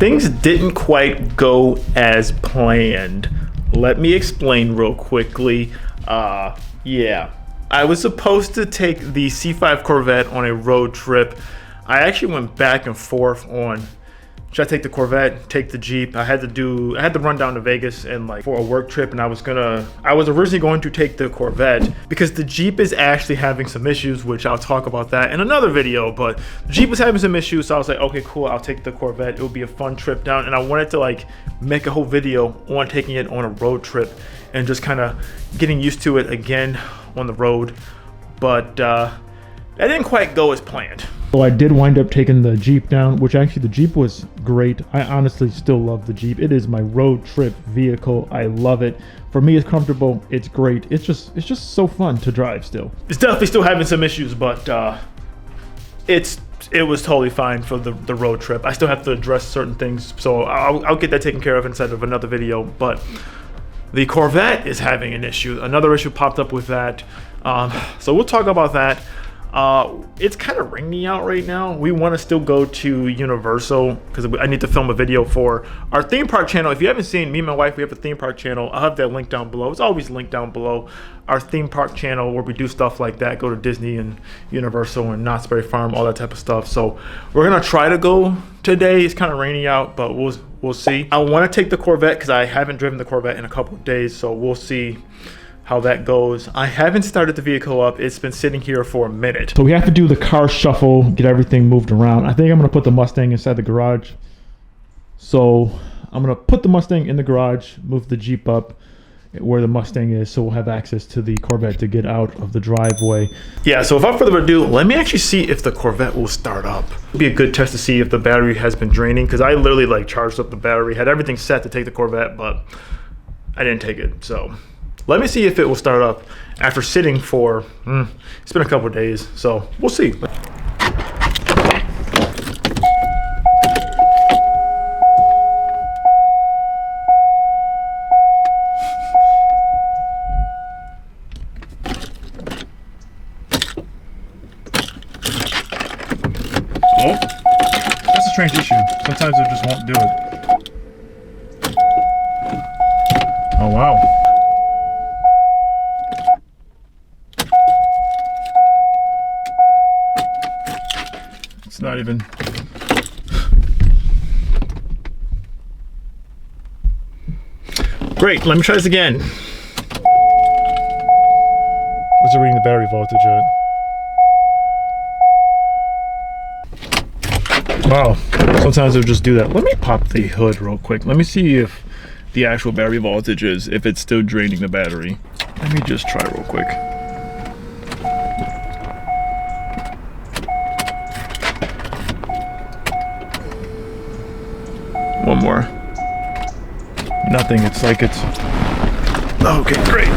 things didn't quite go as planned. Let me explain real quickly. Yeah, I was supposed to take the C5 Corvette on a road trip. I actually went back and forth on, should I take the Corvette, take the Jeep? I had to run down to Vegas and like for a work trip, and I was originally going to take the Corvette because the Jeep is actually having some issues, which I'll talk about that in another video. But the Jeep was having some issues, so I was like, okay, cool, I'll take the Corvette. It would be a fun trip down, and I wanted to like make a whole video on taking it on a road trip and just kind of getting used to it again on the road. But that didn't quite go as planned. So I did wind up taking the Jeep down, which actually the Jeep was great. I honestly still love the Jeep. It is my road trip vehicle. I love it. For me, it's comfortable. It's great. It's just so fun to drive still. It's definitely still having some issues, but it was totally fine for the road trip. I still have to address certain things, so I'll get that taken care of inside of another video. But the Corvette is having an issue. Another issue popped up with that. So we'll talk about that. It's kind of rainy out right now. We want to still go to Universal because I need to film a video for our theme park channel. If you haven't seen, me and my wife, we have a theme park channel. I'll have that link down below. It's always linked down below. Our theme park channel where we do stuff like that, go to Disney and Universal and Knott's Berry Farm, all that type of stuff. So we're gonna try to go today. It's kind of rainy out, but we'll see. I want to take the Corvette because I haven't driven the Corvette in a couple of days, so we'll see how that goes. I haven't started the vehicle up. It's been sitting here for a minute. So we have to do the car shuffle, get everything moved around. I think I'm gonna put the Mustang inside the garage. So I'm gonna put the Mustang in the garage, move the Jeep up where the Mustang is, so we'll have access to the Corvette to get out of the driveway. Yeah, so without further ado, let me actually see if the Corvette will start up. It'll be a good test to see if the battery has been draining, because I literally like charged up the battery, had everything set to take the Corvette, but I didn't take it. So let me see if it will start up after sitting for, it's been a couple of days, so we'll see. Oh, that's a strange issue. Sometimes it just won't do it. Oh, wow. It's not even. Great, let me try this again. What's it reading the battery voltage at? Wow, sometimes it'll just do that. Let me pop the hood real quick. Let me see if the actual battery voltage is, if it's still draining the battery. Let me just try real quick. One more. Nothing. It's like it's. Okay, great.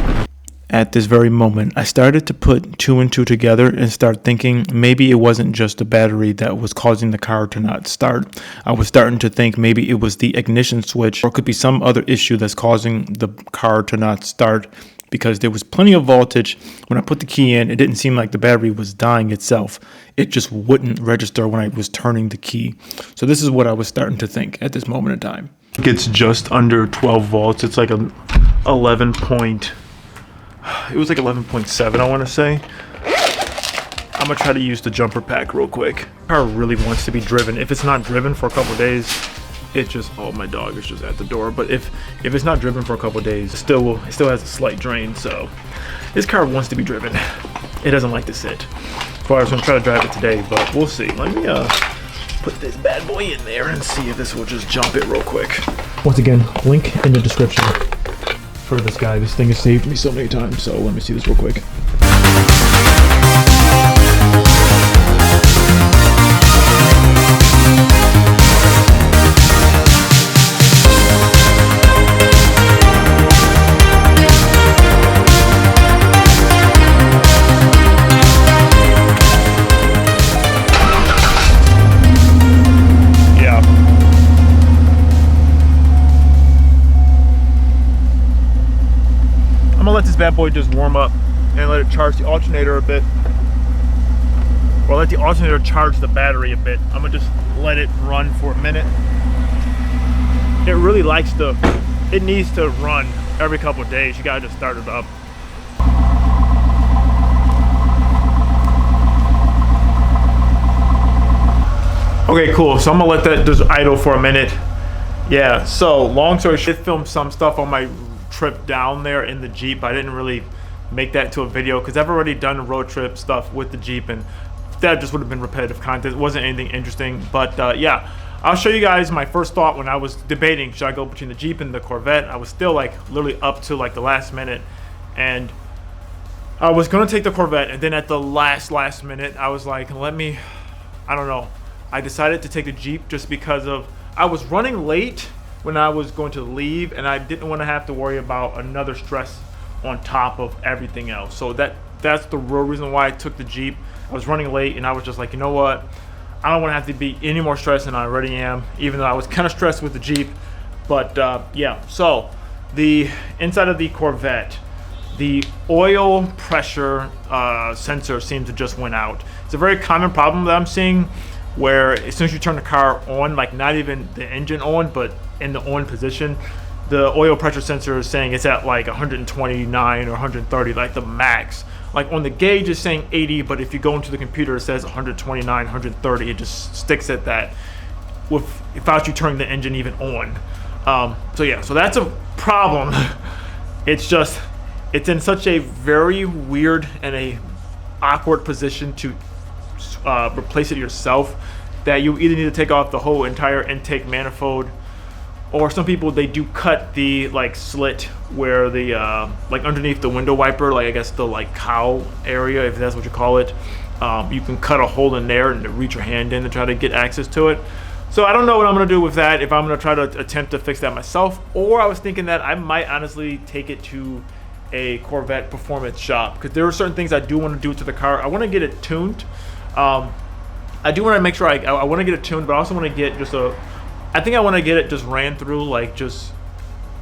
At this very moment, I started to put two and two together and start thinking maybe it wasn't just the battery that was causing the car to not start. I was starting to think maybe it was the ignition switch, or it could be some other issue that's causing the car to not start, because there was plenty of voltage. When I put the key in, it didn't seem like the battery was dying itself. It just wouldn't register when I was turning the key. So this is what I was starting to think at this moment in time. It's just under 12 volts. It's like a 11 point. It was like 11.7, I want to say. I'm gonna try to use the jumper pack real quick. The car really wants to be driven. If it's not driven for a couple days, it just, oh, my dog is just at the door. But if it's not driven for a couple days, it still has a slight drain. So this car wants to be driven. It doesn't like to sit. So I was gonna try to drive it today, but we'll see. Let me put this bad boy in there and see if this will just jump it real quick. Once again, link in the description for this guy. This thing has saved me so many times, so let me see this real quick. Let this bad boy just warm up and let it charge the alternator a bit, or let the alternator charge the battery a bit. I'm gonna just let it run for a minute it really likes to, it needs to run every couple of days. You gotta just start it up. Okay, cool. So I'm gonna let that just idle for a minute. Yeah, so long story short, I filmed some stuff on my trip down there in the Jeep. I didn't really make that to a video because I've already done road trip stuff with the Jeep, and that just would have been repetitive content. It wasn't anything interesting, but yeah, I'll show you guys my first thought when I was debating, should I go between the Jeep and the Corvette? I was still like literally up to like the last minute, and I was gonna take the Corvette, and then at the last minute, I was like, I don't know. I decided to take the Jeep just because of, I was running late when I was going to leave, and I didn't want to have to worry about another stress on top of everything else. So that's the real reason why I took the Jeep. I was running late, and I was just like, you know what? I don't want to have to be any more stressed than I already am, even though I was kind of stressed with the Jeep. But yeah, so the inside of the Corvette, the oil pressure sensor seems to just went out. It's a very common problem that I'm seeing, where as soon as you turn the car on, like not even the engine on, but in the on position, the oil pressure sensor is saying it's at like 129 or 130, like the max. Like on the gauge it's saying 80, but if you go into the computer it says 129, 130. It just sticks at that without you turning the engine even on. So yeah, so that's a problem. It's in such a very weird and a awkward position to replace it yourself, that you either need to take off the whole entire intake manifold, or some people, they do cut the like slit where the like underneath the window wiper, like I guess the like cowl area, if that's what you call it. You can cut a hole in there and reach your hand in to try to get access to it. So I don't know what I'm gonna do with that, if I'm gonna try to attempt to fix that myself, or I was thinking that I might honestly take it to a Corvette performance shop, because there are certain things I do want to do to the car. I want to get it tuned. I do want to make sure I want to get it tuned, but I also want to get just I think I want to get it just ran through, like just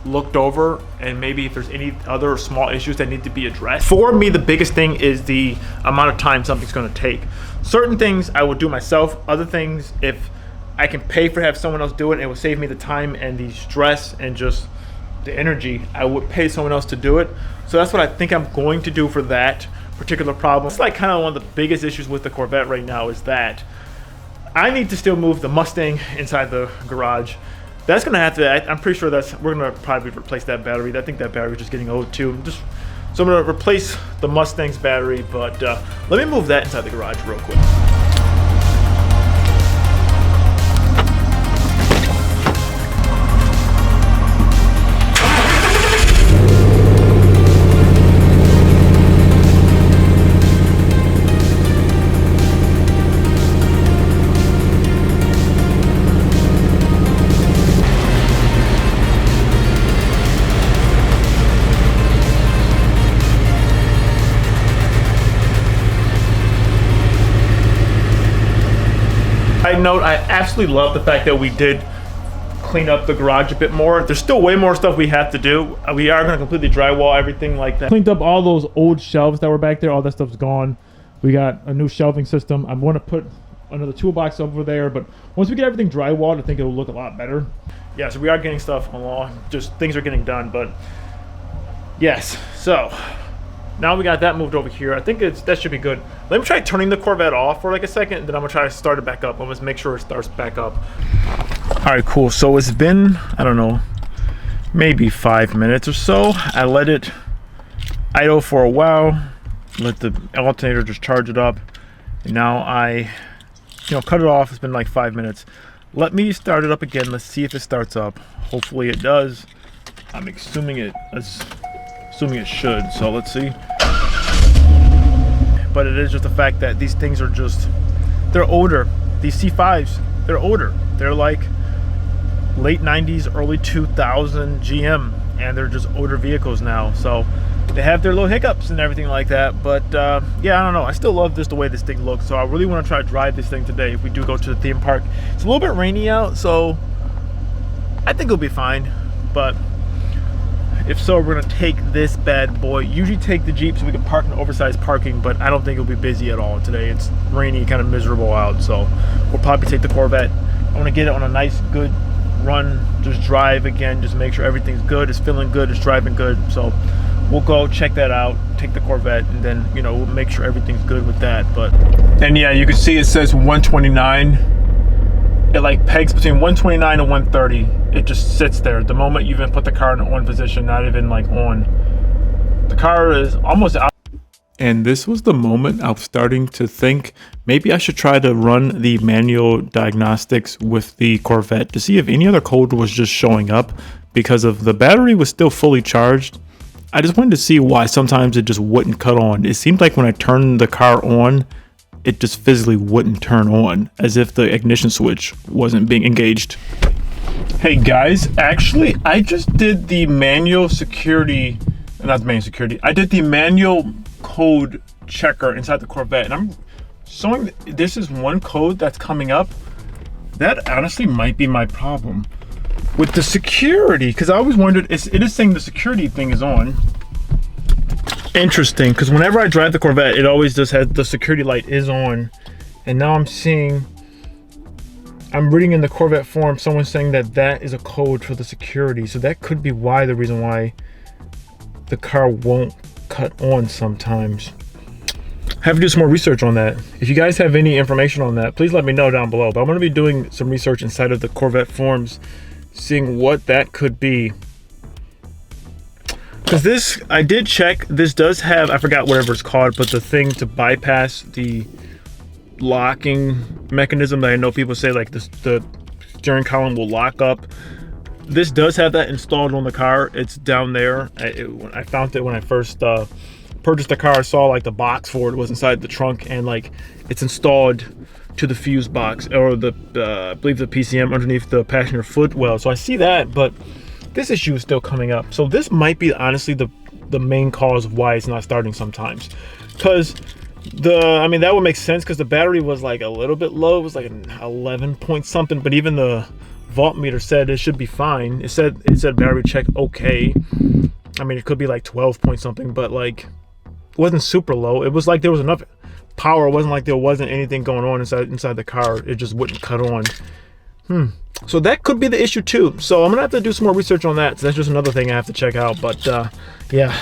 looked over, and maybe if there's any other small issues that need to be addressed. For me, the biggest thing is the amount of time something's going to take. Certain things I will do myself. Other things, if I can pay for have someone else do it, and it will save me the time and the stress and just the energy, I would pay someone else to do it. So that's what I think I'm going to do for that particular problem. It's like kind of one of the biggest issues with the Corvette right now, is that I need to still move the Mustang inside the garage. That's gonna have to, I'm pretty sure we're gonna probably replace that battery. I think that battery is just getting old too. So I'm gonna replace the Mustang's battery, but let me move that inside the garage real quick. Note, I absolutely love the fact that we did clean up the garage a bit more. There's still way more stuff we have to do. We are going to completely drywall everything like that. Cleaned up all those old shelves that were back there. All that stuff's gone. We got a new shelving system. I'm going to put another toolbox over there, but once we get everything drywalled, I think it'll look a lot better. Yeah, so we are getting stuff along. Just things are getting done, but yes. So now we got that moved over here. I think that should be good. Let me try turning the Corvette off for like a second, and then I'm gonna try to start it back up. Let's make sure it starts back up. All right, cool. So it's been, I don't know, maybe 5 minutes or so. I let it idle for a while, let the alternator just charge it up, and now I, cut it off. It's been like 5 minutes. Let me start it up again. Let's see if it starts up. Hopefully it does. I'm assuming it should. So let's see. But it is just the fact that these things are they're older. These C5s, they're older. They're like late 90s, early 2000 GM, and they're just older vehicles now. So they have their little hiccups and everything like that. But yeah, I don't know. I still love the way this thing looks. So I really want to try to drive this thing today if we do go to the theme park. It's a little bit rainy out, so I think it'll be fine. But if so, we're gonna take this bad boy. Usually take the Jeep so we can park in oversized parking, but I don't think it'll be busy at all today. It's rainy, kind of miserable out, so we'll probably take the Corvette. I want to get it on a nice, good just drive again, just make sure everything's good, it's feeling good, it's driving good. So we'll go check that out, take the Corvette, and then, you know, we'll make sure everything's good with that. But, and yeah, you can see it says 129. It like pegs between 129 and 130. It just sits there. The moment you even put the car in on position, not even like on. The car is almost out. And this was the moment I was starting to think maybe I should try to run the manual diagnostics with the Corvette to see if any other code was just showing up, because of the battery was still fully charged. I just wanted to see why sometimes it just wouldn't cut on. It seemed like when I turned the car on, it just physically wouldn't turn on, as if the ignition switch wasn't being engaged. Hey guys, actually I just did the manual security, not the manual security, I did the manual code checker inside the Corvette, and I'm showing this is one code that's coming up. That honestly might be my problem with the security, because I always wondered, it is saying the security thing is on. Interesting, because whenever I drive the Corvette, it always just has the security light is on, and now I'm reading in the Corvette forum, someone saying that that is a code for the security. So that could be why, the reason why the car won't cut on sometimes. I have to do some more research on that. If you guys have any information on that, please let me know down below. But I'm going to be doing some research inside of the Corvette forums, seeing what that could be. Because this, I did check, this does have, I forgot whatever it's called, but the thing to bypass the locking mechanism that I know people say, like this, the steering column will lock up. This does have that installed on the car. It's down there. I found it when I first purchased the car. I saw like the box for it was inside the trunk, and like it's installed to the fuse box, or the I believe the PCM underneath the passenger footwell. So I see that, but this issue is still coming up. So this might be honestly the main cause of why it's not starting sometimes. Because I mean, that would make sense, because the battery was like a little bit low. It was like an 11 point something, but even the voltmeter said it should be fine. It said battery check okay. I mean, it could be like 12 point something, but like it wasn't super low. It was like there was enough power. It wasn't like there wasn't anything going on inside the car. It just wouldn't cut on. So that could be the issue too. So I'm gonna have to do some more research on that. So that's just another thing I have to check out. But yeah.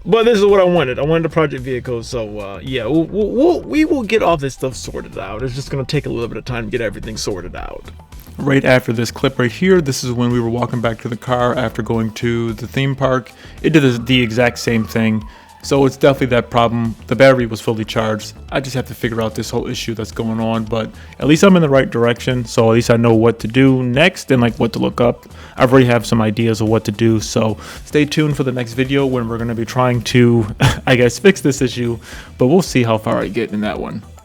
But this is what I wanted. I wanted a project vehicle. So yeah, we will get all this stuff sorted out. It's just gonna take a little bit of time to get everything sorted out. Right after this clip right here, this is when we were walking back to the car after going to the theme park. It did the exact same thing. So it's definitely that problem. The battery was fully charged. I just have to figure out this whole issue that's going on, but at least I'm in the right direction. So at least I know what to do next and like what to look up. I already have some ideas of what to do. So stay tuned for the next video when we're going to be trying to, I guess, fix this issue, but we'll see how far I get in that one.